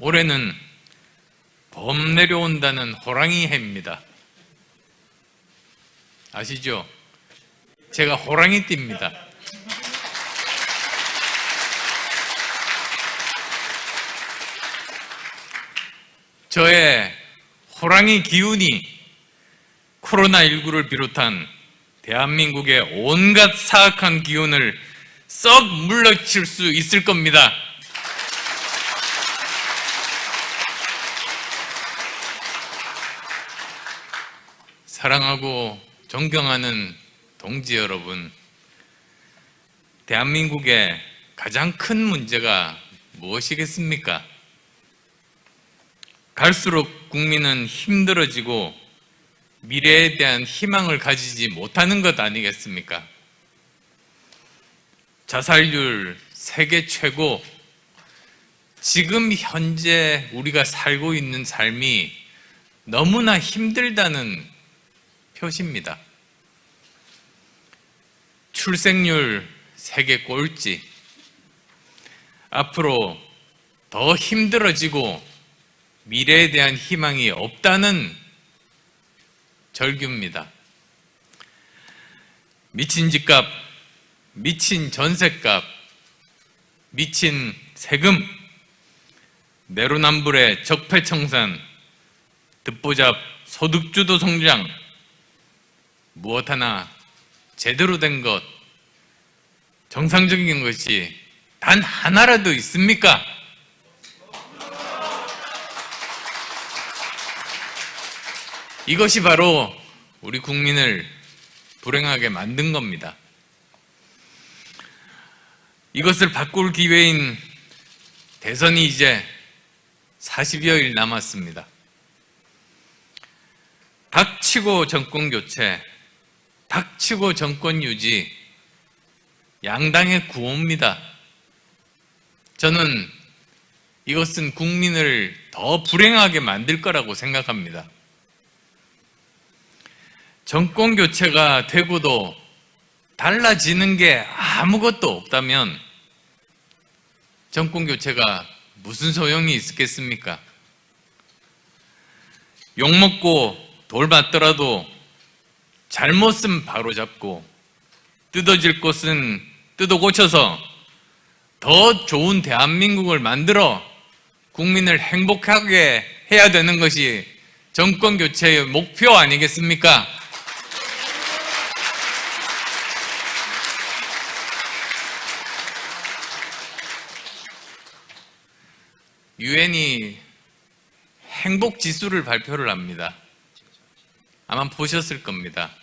올해는 범 내려온다는 호랑이 해입니다. 아시죠? 제가 호랑이띠입니다. 저의 호랑이 기운이 코로나19를 비롯한 대한민국의 온갖 사악한 기운을 썩 물러칠 수 있을 겁니다. 사랑하고 존경하는 동지 여러분, 대한민국의 가장 큰 문제가 무엇이겠습니까? 갈수록 국민은 힘들어지고 미래에 대한 희망을 가지지 못하는 것 아니겠습니까? 자살률 세계 최고, 지금 현재 우리가 살고 있는 삶이 너무나 힘들다는 표시입니다. 출생률 세계 꼴찌, 앞으로 더 힘들어지고 미래에 대한 희망이 없다는 절규입니다. 미친 집값, 미친 전셋값, 미친 세금, 내로남불의 적폐청산, 듣보잡 소득주도 성장, 무엇 하나 제대로 된 것, 정상적인 것이 단 하나라도 있습니까? 이것이 바로 우리 국민을 불행하게 만든 겁니다. 이것을 바꿀 기회인 대선이 이제 40여일 남았습니다. 닥치고 정권 교체, 닥치고 정권 유지, 양당의 구호입니다. 저는 이것은 국민을 더 불행하게 만들 거라고 생각합니다. 정권 교체가 되고도 달라지는 게 아무것도 없다면 정권 교체가 무슨 소용이 있겠습니까? 욕먹고 돌 맞더라도 잘못은 바로잡고 뜯어질 것은 뜯어 고쳐서 더 좋은 대한민국을 만들어 국민을 행복하게 해야 되는 것이 정권 교체의 목표 아니겠습니까? 유엔이 행복 지수를 발표를 합니다. 아마 보셨을 겁니다.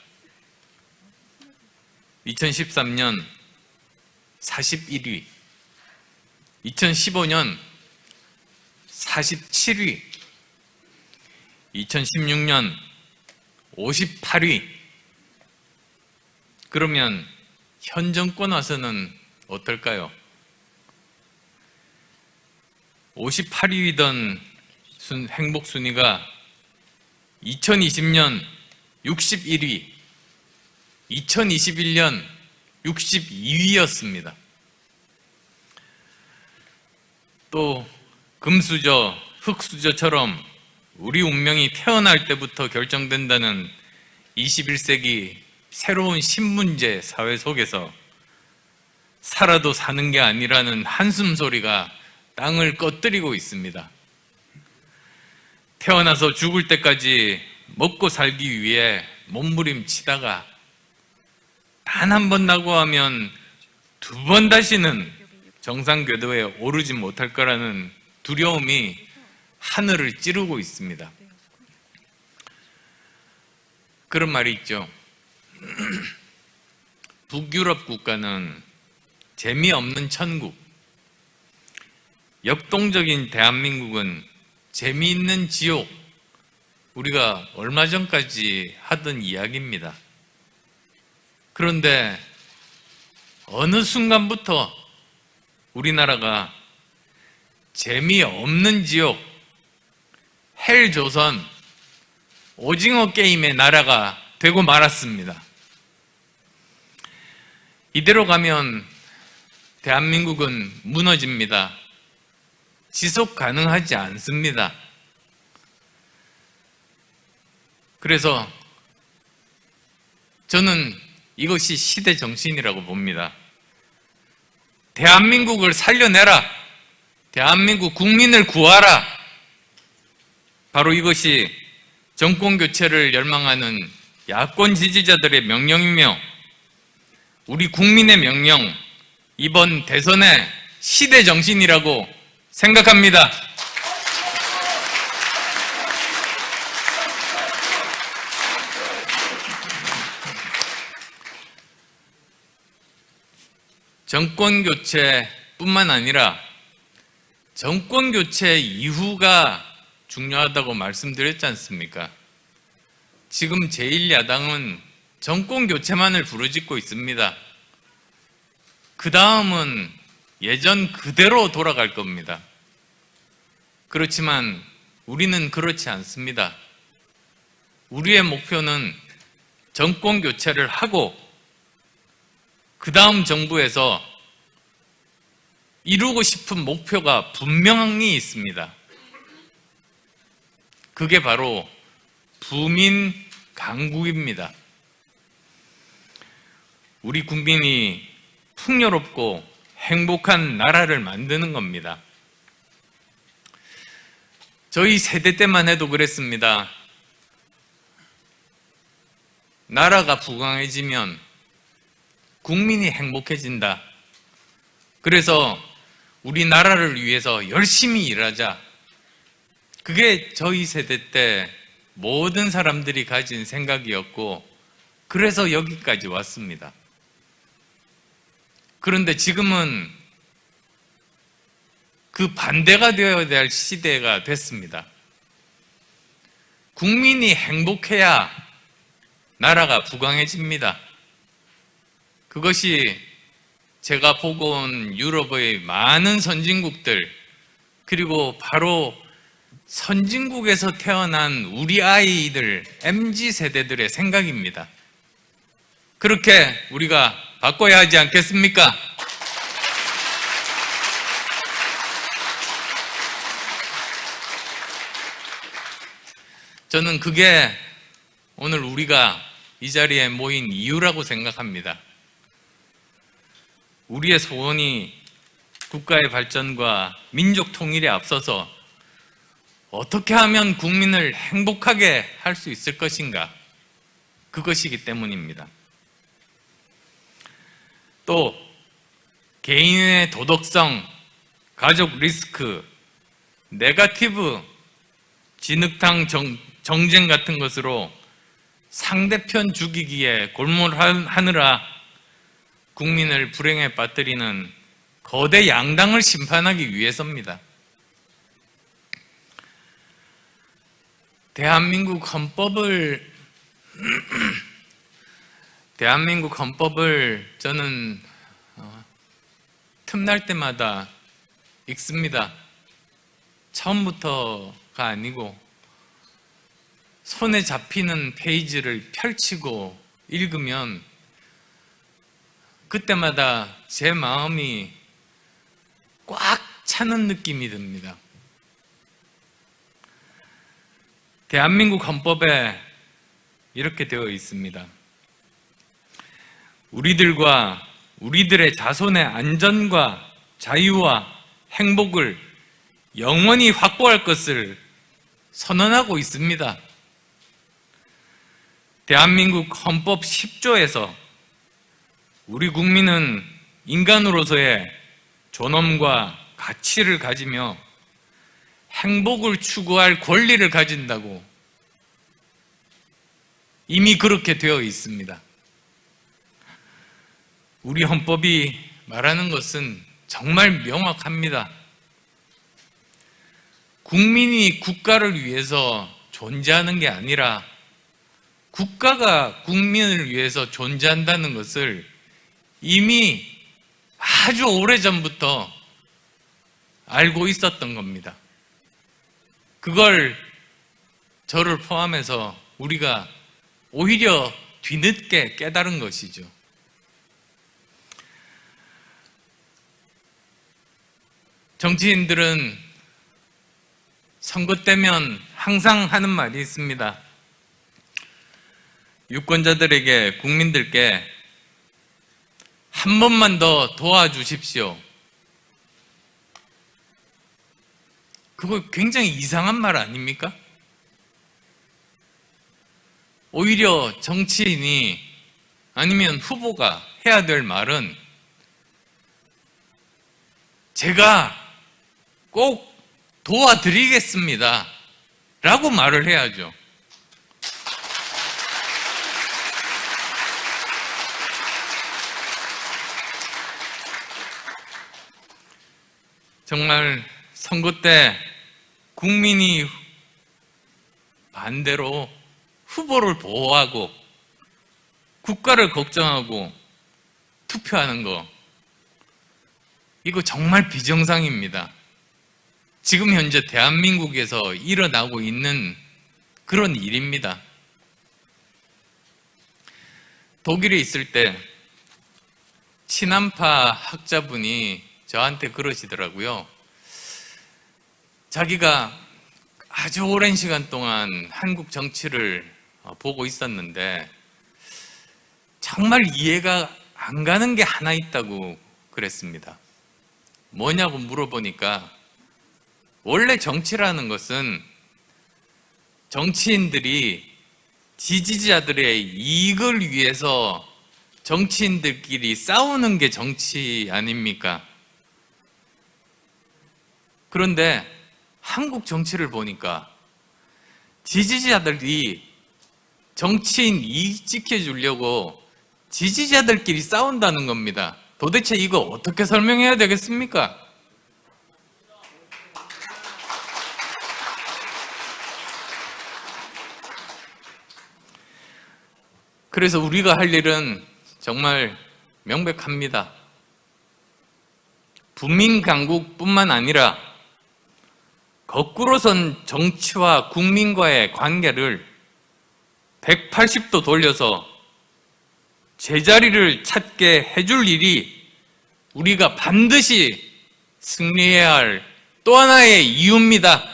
2013년 41위, 2015년 47위, 2016년 58위. 그러면 현 정권 와서는 어떨까요? 58위던 행복 순위가 2020년 61위, 2021년 62위였습니다. 또 금수저, 흙수저처럼 우리 운명이 태어날 때부터 결정된다는 21세기 새로운 신문제 사회 속에서 살아도 사는 게 아니라는 한숨 소리가 땅을 꺼뜨리고 있습니다. 태어나서 죽을 때까지 먹고 살기 위해 몸부림치다가 단 한 번 낙오하면 두 번 다시는 정상 궤도에 오르지 못할 거라는 두려움이 하늘을 찌르고 있습니다. 그런 말이 있죠. 북유럽 국가는 재미없는 천국, 역동적인 대한민국은 재미있는 지옥, 우리가 얼마 전까지 하던 이야기입니다. 그런데 어느 순간부터 우리나라가 재미없는 지옥, 헬조선, 오징어 게임의 나라가 되고 말았습니다. 이대로 가면 대한민국은 무너집니다. 지속 가능하지 않습니다. 그래서 저는 이것이 시대 정신이라고 봅니다. 대한민국을 살려내라. 대한민국 국민을 구하라. 바로 이것이 정권 교체를 열망하는 야권 지지자들의 명령이며 우리 국민의 명령, 이번 대선의 시대 정신이라고 생각합니다. 정권 교체뿐만 아니라 정권 교체 이후가 중요하다고 말씀드렸지 않습니까? 지금 제1야당은 정권 교체만을 부르짖고 있습니다. 그 다음은 예전 그대로 돌아갈 겁니다. 그렇지만 우리는 그렇지 않습니다. 우리의 목표는 정권 교체를 하고 그 다음 정부에서 이루고 싶은 목표가 분명히 있습니다. 그게 바로 부민 강국입니다. 우리 국민이 풍요롭고 행복한 나라를 만드는 겁니다. 저희 세대 때만 해도 그랬습니다. 나라가 부강해지면 국민이 행복해진다. 그래서 우리나라를 위해서 열심히 일하자. 그게 저희 세대 때 모든 사람들이 가진 생각이었고, 그래서 여기까지 왔습니다. 그런데 지금은 그 반대가 되어야 될 시대가 됐습니다. 국민이 행복해야 나라가 부강해집니다. 그것이 제가 보고 온 유럽의 많은 선진국들, 그리고 바로 선진국에서 태어난 우리 아이들, MZ세대들의 생각입니다. 그렇게 우리가 바꿔야 하지 않겠습니까? 저는 그게 오늘 우리가 이 자리에 모인 이유라고 생각합니다. 우리의 소원이 국가의 발전과 민족 통일에 앞서서 어떻게 하면 국민을 행복하게 할 수 있을 것인가? 그것이기 때문입니다. 또 개인의 도덕성, 가족 리스크, 네거티브, 진흙탕 정쟁 같은 것으로 상대편 죽이기에 골몰하느라 국민을 불행에 빠뜨리는 거대 양당을 심판하기 위해서입니다. 대한민국 헌법을 저는 틈날 때마다 읽습니다. 처음부터가 아니고 손에 잡히는 페이지를 펼치고 읽으면 그때마다 제 마음이 꽉 차는 느낌이 듭니다. 대한민국 헌법에 이렇게 되어 있습니다. 우리들의 자손의 안전과 자유와 행복을 영원히 확보할 것을 선언하고 있습니다. 대한민국 헌법 10조에서 우리 국민은 인간으로서의 존엄과 가치를 가지며 행복을 추구할 권리를 가진다고 이미 그렇게 되어 있습니다. 우리 헌법이 말하는 것은 정말 명확합니다. 국민이 국가를 위해서 존재하는 게 아니라 국가가 국민을 위해서 존재한다는 것을 이미 아주 오래전부터 알고 있었던 겁니다. 그걸 저를 포함해서 우리가 오히려 뒤늦게 깨달은 것이죠. 정치인들은 선거 때면 항상 하는 말이 있습니다. 유권자들에게, 국민들께 한 번만 더 도와주십시오. 그거 굉장히 이상한 말 아닙니까? 오히려 정치인이 아니면 후보가 해야 될 말은 제가 꼭 도와드리겠습니다 라고 말을 해야죠. 정말 선거 때 국민이 반대로 후보를 보호하고 국가를 걱정하고 투표하는 거, 이거 정말 비정상입니다. 지금 현재 대한민국에서 일어나고 있는 그런 일입니다. 독일에 있을 때 친한파 학자분이 저한테 그러시더라고요. 자기가 아주 오랜 시간 동안 한국 정치를 보고 있었는데 정말 이해가 안 가는 게 하나 있다고 그랬습니다. 뭐냐고 물어보니까 원래 정치라는 것은 정치인들이 지지자들의 이익을 위해서 정치인들끼리 싸우는 게 정치 아닙니까? 그런데 한국 정치를 보니까 지지자들이 정치인 이익 지켜주려고 지지자들끼리 싸운다는 겁니다. 도대체 이거 어떻게 설명해야 되겠습니까? 그래서 우리가 할 일은 정말 명백합니다. 부민 강국뿐만 아니라 거꾸로선 정치와 국민과의 관계를 180도 돌려서 제자리를 찾게 해줄 일이 우리가 반드시 승리해야 할 또 하나의 이유입니다.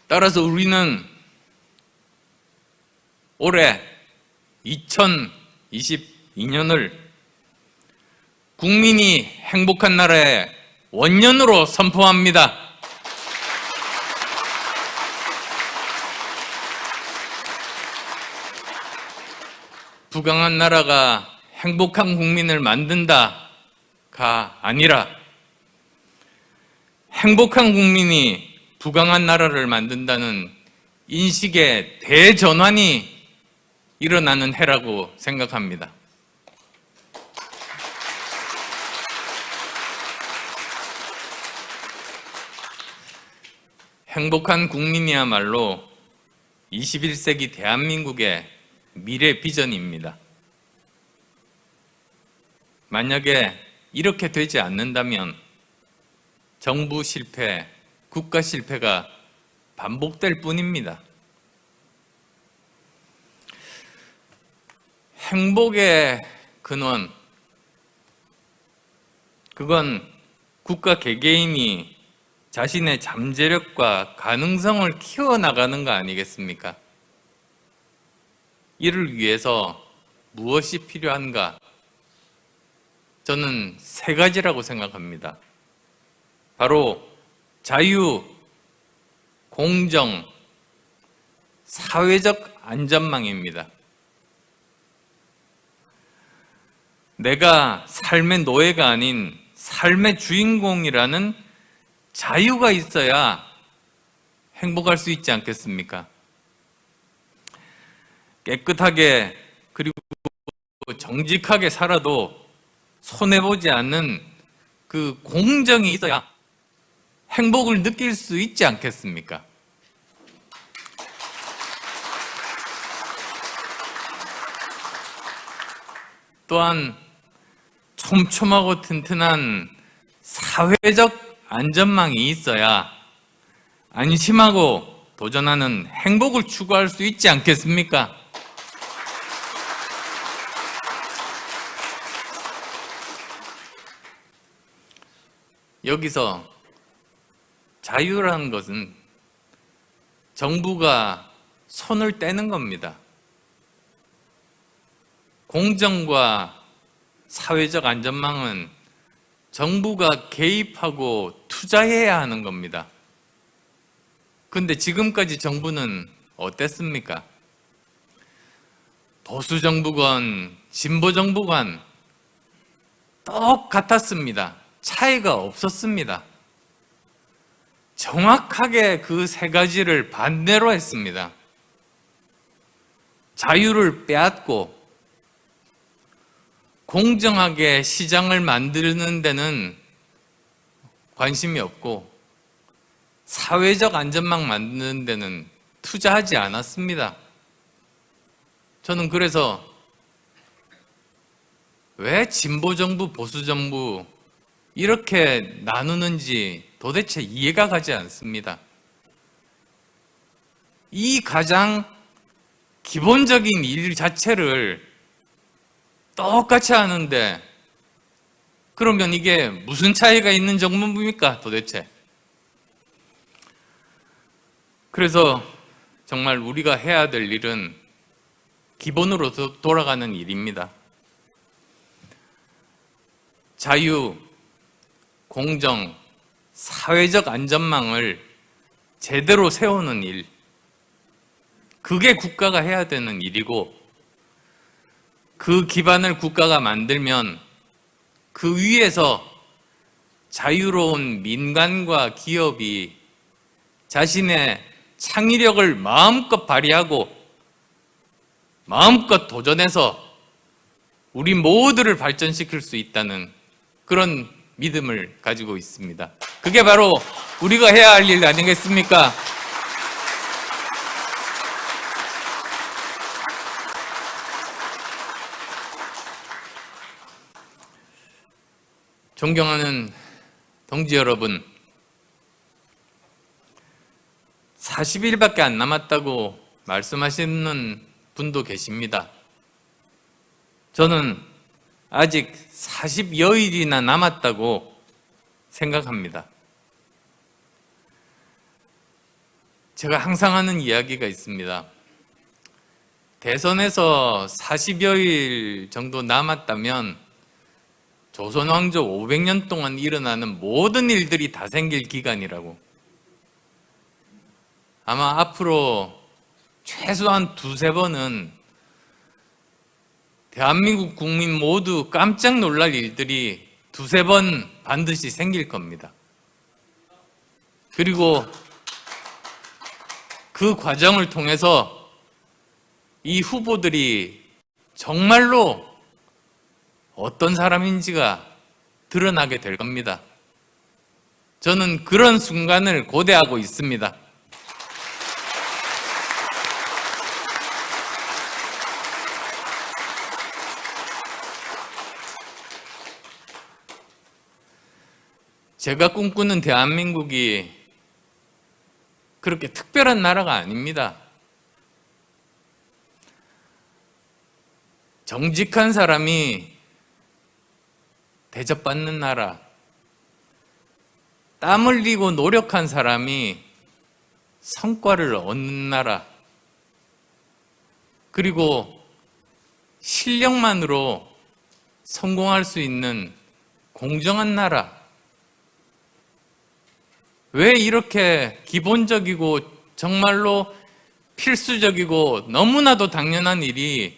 따라서 우리는 올해 2022년을 국민이 행복한 나라의 원년으로 선포합니다. 부강한 나라가 행복한 국민을 만든다가 아니라 행복한 국민이 부강한 나라를 만든다는 인식의 대전환이 일어나는 해라고 생각합니다. 행복한 국민이야말로 21세기 대한민국의 미래 비전입니다. 만약에 이렇게 되지 않는다면 정부 실패, 국가 실패가 반복될 뿐입니다. 행복의 근원, 그건 국가 개개인이 자신의 잠재력과 가능성을 키워나가는 거 아니겠습니까? 이를 위해서 무엇이 필요한가? 저는 세 가지라고 생각합니다. 바로 자유, 공정, 사회적 안전망입니다. 내가 삶의 노예가 아닌 삶의 주인공이라는 자유가 있어야 행복할 수 있지 않겠습니까? 깨끗하게 그리고 정직하게 살아도 손해보지 않는 그 공정이 있어야 행복을 느낄 수 있지 않겠습니까? 또한 촘촘하고 튼튼한 사회적 안전망이 있어야 안심하고 도전하는 행복을 추구할 수 있지 않겠습니까? 여기서 자유라는 것은 정부가 손을 떼는 겁니다. 공정과 사회적 안전망은 정부가 개입하고 투자해야 하는 겁니다. 근데 지금까지 정부는 어땠습니까? 보수 정부건 진보 정부건 똑같았습니다. 차이가 없었습니다. 정확하게 그 세 가지를 반대로 했습니다. 자유를 빼앗고 공정하게 시장을 만드는 데는 관심이 없고 사회적 안전망 만드는 데는 투자하지 않았습니다. 저는 그래서 왜 진보 정부, 보수 정부 이렇게 나누는지 도대체 이해가 가지 않습니다. 이 가장 기본적인 일 자체를 똑같이 하는데 그러면 이게 무슨 차이가 있는 정부입니까 도대체? 그래서 정말 우리가 해야 될 일은 기본으로 돌아가는 일입니다. 자유, 공정, 사회적 안전망을 제대로 세우는 일, 그게 국가가 해야 되는 일이고 그 기반을 국가가 만들면 그 위에서 자유로운 민간과 기업이 자신의 창의력을 마음껏 발휘하고 마음껏 도전해서 우리 모두를 발전시킬 수 있다는 그런 믿음을 가지고 있습니다. 그게 바로 우리가 해야 할 일 아니겠습니까? 존경하는 동지 여러분, 40일밖에 안 남았다고 말씀하시는 분도 계십니다. 저는 아직 40여일이나 남았다고 생각합니다. 제가 항상 하는 이야기가 있습니다. 대선에서 40여일 정도 남았다면 조선 왕조 500년 동안 일어나는 모든 일들이 다 생길 기간이라고. 아마 앞으로 최소한 두세 번은 대한민국 국민 모두 깜짝 놀랄 일들이 두세 번 반드시 생길 겁니다. 그리고 그 과정을 통해서 이 후보들이 정말로 어떤 사람인지가 드러나게 될 겁니다. 저는 그런 순간을 고대하고 있습니다. 제가 꿈꾸는 대한민국이 그렇게 특별한 나라가 아닙니다. 정직한 사람이 대접받는 나라, 땀 흘리고 노력한 사람이 성과를 얻는 나라, 그리고 실력만으로 성공할 수 있는 공정한 나라. 왜 이렇게 기본적이고 정말로 필수적이고 너무나도 당연한 일이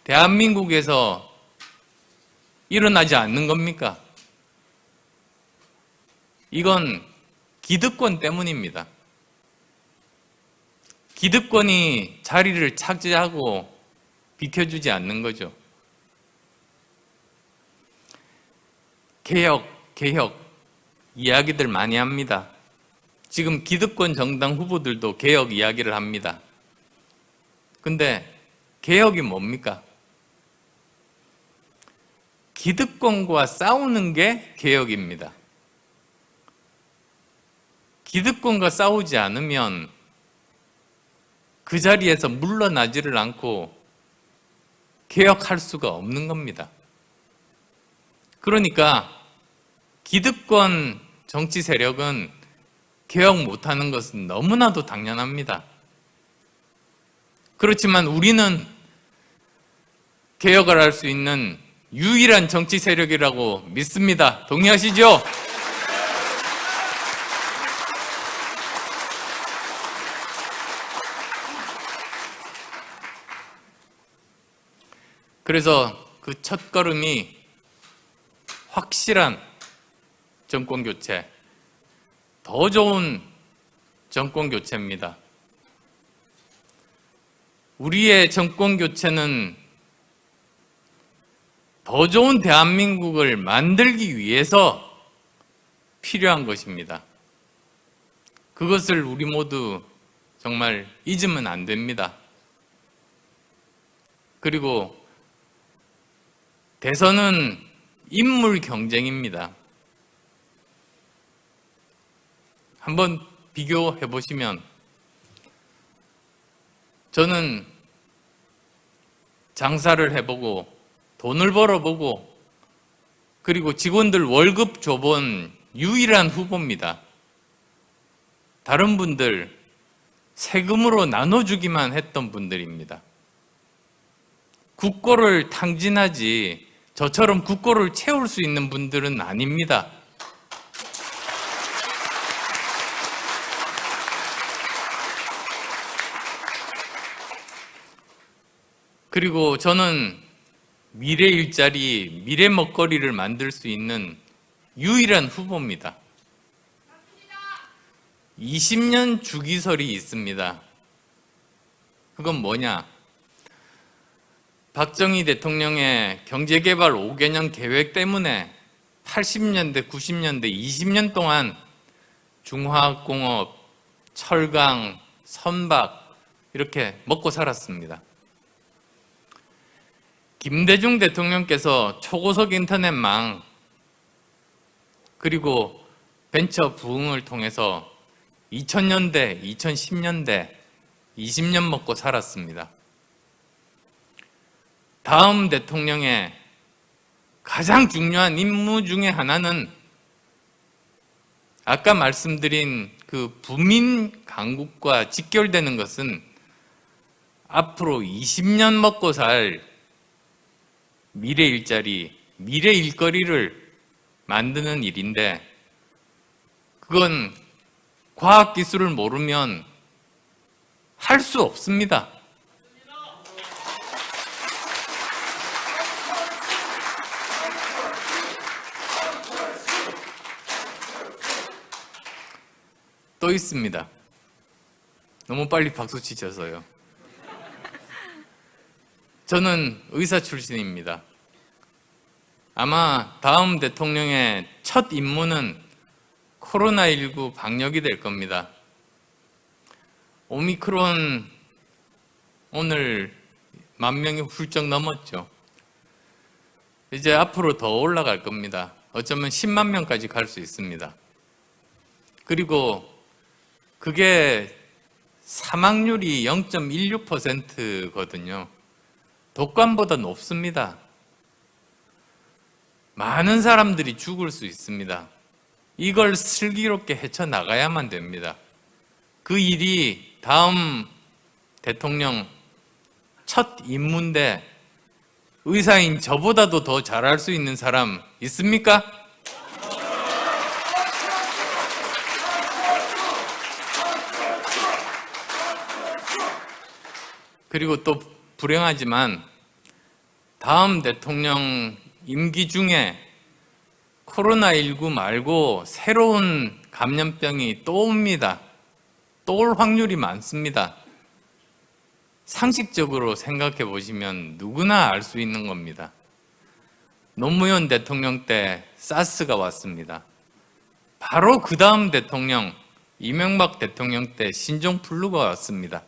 대한민국에서 일어나지 않는 겁니까? 이건 기득권 때문입니다. 기득권이 자리를 차지하고 비켜주지 않는 거죠. 개혁 이야기들 많이 합니다. 지금 기득권 정당 후보들도 개혁 이야기를 합니다. 근데 개혁이 뭡니까? 기득권과 싸우는 게 개혁입니다. 기득권과 싸우지 않으면 그 자리에서 물러나지를 않고 개혁할 수가 없는 겁니다. 그러니까 기득권 정치 세력은 개혁 못하는 것은 너무나도 당연합니다. 그렇지만 우리는 개혁을 할 수 있는 유일한 정치 세력이라고 믿습니다. 동의하시죠? 그래서 그 첫걸음이 확실한 정권교체, 더 좋은 정권교체입니다. 우리의 정권교체는 더 좋은 대한민국을 만들기 위해서 필요한 것입니다. 그것을 우리 모두 정말 잊으면 안 됩니다. 그리고 대선은 인물 경쟁입니다. 한번 비교해 보시면 저는 장사를 해보고 돈을 벌어보고 그리고 직원들 월급 줘본 유일한 후보입니다. 다른 분들 세금으로 나눠주기만 했던 분들입니다. 국고를 탕진하지 저처럼 국고를 채울 수 있는 분들은 아닙니다. 그리고 저는 미래 일자리, 미래 먹거리를 만들 수 있는 유일한 후보입니다. 20년 주기설이 있습니다. 그건 뭐냐? 박정희 대통령의 경제개발 5개년 계획 때문에 80년대, 90년대, 20년 동안 중화학공업, 철강, 선박 이렇게 먹고 살았습니다. 김대중 대통령께서 초고속 인터넷망 그리고 벤처 부흥을 통해서 2000년대, 2010년대 20년 먹고 살았습니다. 다음 대통령의 가장 중요한 임무 중에 하나는 아까 말씀드린 그 부민 강국과 직결되는 것은 앞으로 20년 먹고 살 미래 일자리, 미래 일거리를 만드는 일인데 그건 과학기술을 모르면 할 수 없습니다. 또 있습니다. 너무 빨리 박수 치셔서요. 저는 의사 출신입니다. 아마 다음 대통령의 첫 임무는 코로나19 방역이 될 겁니다. 오미크론 오늘 10,000명이 훌쩍 넘었죠. 이제 앞으로 더 올라갈 겁니다. 어쩌면 10만 명까지 갈 수 있습니다. 그리고 그게 사망률이 0.16%거든요. 독감보다 높습니다. 많은 사람들이 죽을 수 있습니다. 이걸 슬기롭게 헤쳐나가야만 됩니다. 그 일이 다음 대통령 첫 임무인데 의사인 저보다도 더 잘할 수 있는 사람 있습니까? 그리고 또 불행하지만 다음 대통령 임기 중에 코로나19 말고 새로운 감염병이 또 옵니다. 또 올 확률이 많습니다. 상식적으로 생각해 보시면 누구나 알 수 있는 겁니다. 노무현 대통령 때 사스가 왔습니다. 바로 그 다음 대통령 이명박 대통령 때 신종플루가 왔습니다.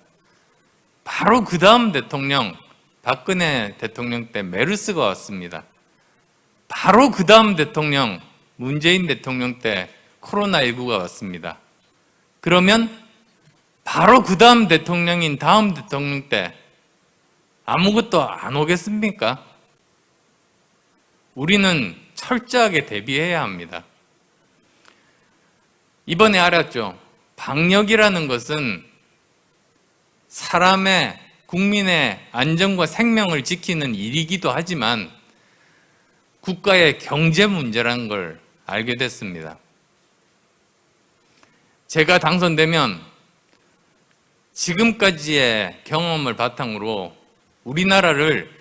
바로 그 다음 대통령 박근혜 대통령 때 메르스가 왔습니다. 바로 그 다음 대통령 문재인 대통령 때 코로나19가 왔습니다. 그러면 바로 그 다음 대통령인 다음 대통령 때 아무것도 안 오겠습니까? 우리는 철저하게 대비해야 합니다. 이번에 알았죠. 방역이라는 것은 사람의, 국민의 안전과 생명을 지키는 일이기도 하지만 국가의 경제 문제라는 걸 알게 됐습니다. 제가 당선되면 지금까지의 경험을 바탕으로 우리나라를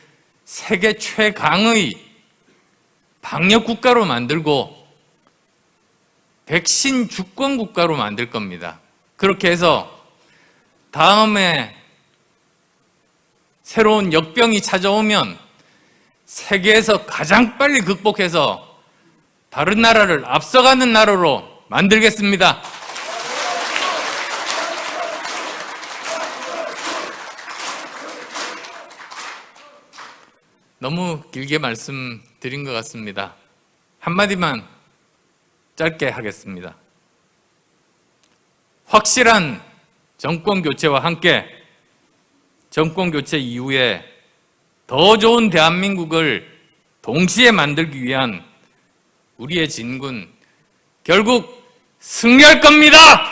세계 최강의 방역 국가로 만들고 백신 주권 국가로 만들 겁니다. 그렇게 해서 다음에 새로운 역병이 찾아오면 세계에서 가장 빨리 극복해서 다른 나라를 앞서가는 나라로 만들겠습니다. 너무 길게 말씀드린 것 같습니다. 한마디만 짧게 하겠습니다. 확실한 정권 교체와 함께 정권 교체 이후에 더 좋은 대한민국을 동시에 만들기 위한 우리의 진군 결국 승리할 겁니다!